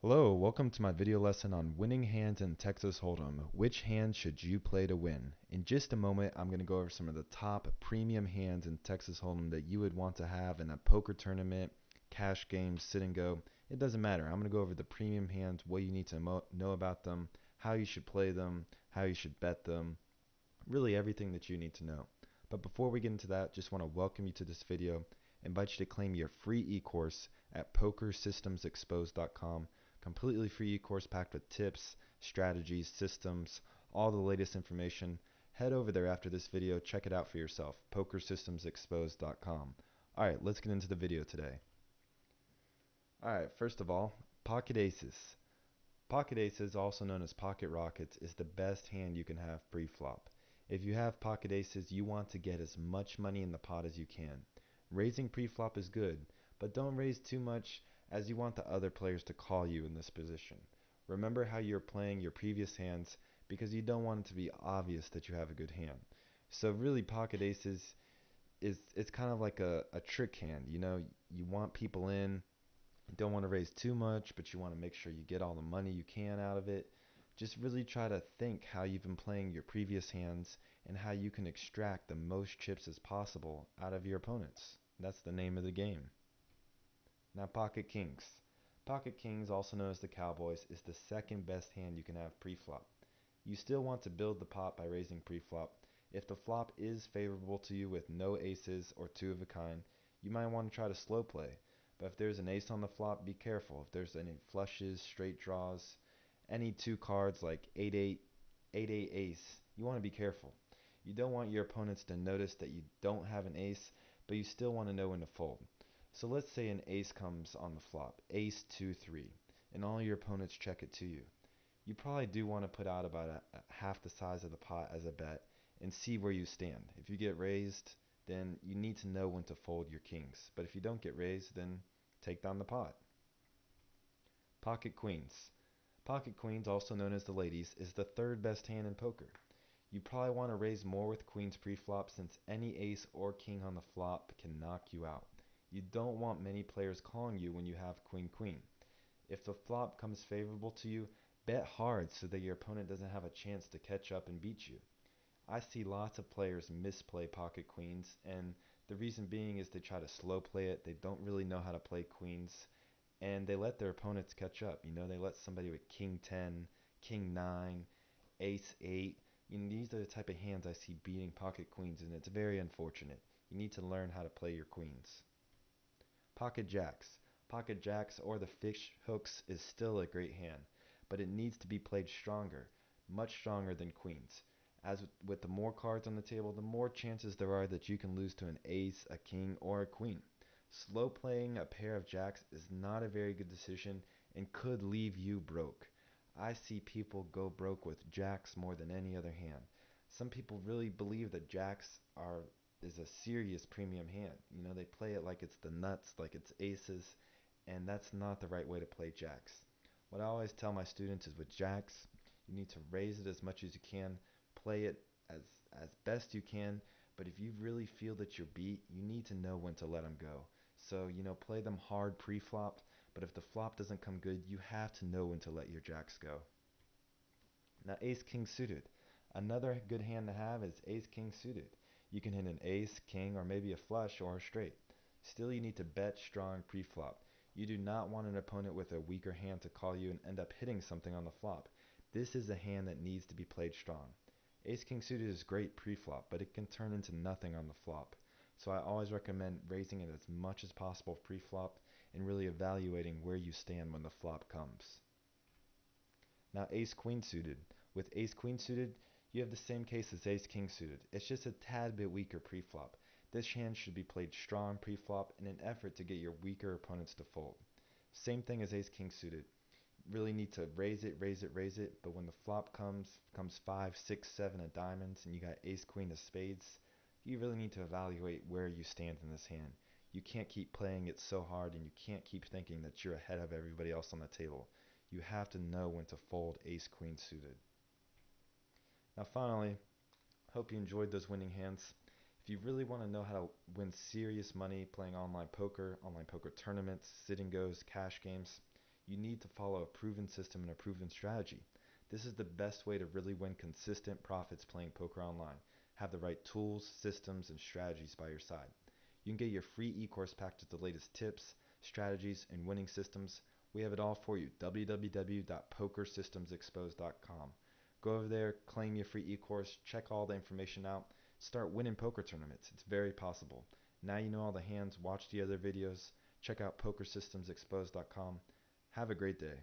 Hello, welcome to my video lesson on winning hands in Texas Hold'em. Which hand should you play to win? In just a moment, I'm going to go over some of the top premium hands in Texas Hold'em that you would want to have in a poker tournament, cash games, sit and go. It doesn't matter. I'm going to go over the premium hands, what you need to know about them, how you should play them, how you should bet them, really everything that you need to know. But before we get into that, just want to welcome you to this video, invite you to claim your free e-course at pokersystemsexposed.com. Completely free e-course packed with tips, strategies, systems, all the latest information. Head over there after this video, check it out for yourself, pokersystemsexposed.com. Alright, let's get into the video today. Alright, first of all, pocket aces. Pocket aces, also known as pocket rockets, is the best hand you can have pre-flop. If you have pocket aces, you want to get as much money in the pot as you can. Raising pre-flop is good, but don't raise too much as you want the other players to call you in this position. Remember how you're playing your previous hands because you don't want it to be obvious that you have a good hand. So really pocket aces it's kind of like a trick hand. You know, you want people in, you don't want to raise too much, but you want to make sure you get all the money you can out of it. Just really try to think how you've been playing your previous hands and how you can extract the most chips as possible out of your opponents. That's the name of the game. Now pocket kings. Pocket kings, also known as the cowboys, is the second best hand you can have pre-flop. You still want to build the pot by raising pre-flop. If the flop is favorable to you with no aces or two of a kind, you might want to try to slow play. But if there's an ace on the flop, be careful. If there's any flushes, straight draws, any two cards like 8-8, 8-8 ace, you want to be careful. You don't want your opponents to notice that you don't have an ace, but you still want to know when to fold. So let's say an ace comes on the flop, ace 2-3, and all your opponents check it to you. You probably do want to put out about half the size of the pot as a bet and see where you stand. If you get raised, then you need to know when to fold your kings. But if you don't get raised, then take down the pot. Pocket queens. Pocket queens, also known as the ladies, is the third best hand in poker. You probably want to raise more with queens pre-flop since any ace or king on the flop can knock you out. You don't want many players calling you when you have queen queen. If the flop comes favorable to you, bet hard so that your opponent doesn't have a chance to catch up and beat you. I see lots of players misplay pocket queens, and the reason being is they try to slow play it. They don't really know how to play queens, and they let their opponents catch up. You know, they let somebody with king 10, king 9, ace 8. You know, these are the type of hands I see beating pocket queens, and it's very unfortunate. You need to learn how to play your queens. Pocket jacks. Pocket jacks or the fish hooks is still a great hand, but it needs to be played stronger, much stronger than queens. As with the more cards on the table, the more chances there are that you can lose to an ace, a king, or a queen. Slow playing a pair of jacks is not a very good decision and could leave you broke. I see people go broke with jacks more than any other hand. Some people really believe that jacks are is a serious premium hand. You know, they play it like it's the nuts, like it's aces, and that's not the right way to play jacks. What I always tell my students is with jacks, you need to raise it as much as you can, play it as as best you can, but if you really feel that you're beat, you need to know when to let them go. So, you know, play them hard pre-flop, but if the flop doesn't come good, you have to know when to let your jacks go. Now, ace king suited. Another good hand to have is ace king suited. You can hit an ace, king, or maybe a flush or a straight. Still, you need to bet strong pre-flop. You do not want an opponent with a weaker hand to call you and end up hitting something on the flop. This is a hand that needs to be played strong. Ace king suited is great pre-flop, but it can turn into nothing on the flop. So I always recommend raising it as much as possible pre-flop and really evaluating where you stand when the flop comes. Now ace queen suited. With ace queen suited, you have the same case as ace king suited. It's just a tad bit weaker pre-flop. This hand should be played strong pre-flop in an effort to get your weaker opponents to fold. Same thing as ace king suited. Really need to raise it, raise it, raise it, but when the flop comes 5, 6, 7 of diamonds and you got ace queen of spades, you really need to evaluate where you stand in this hand. You can't keep playing it so hard and you can't keep thinking that you're ahead of everybody else on the table. You have to know when to fold ace queen suited. Now finally, hope you enjoyed those winning hands. If you really want to know how to win serious money playing online poker tournaments, sit and goes, cash games, You need to follow a proven system and a proven strategy. This is the best way to really win consistent profits playing poker online. Have the right tools, systems, and strategies by your side. You can get your free e-course packed with the latest tips, strategies, and winning systems. We have it all for you. www.pokersystemsexposed.com. Go over there, claim your free e-course, check all the information out, start winning poker tournaments. It's very possible. Now you know all the hands, watch the other videos, check out pokersystemsexposed.com. Have a great day.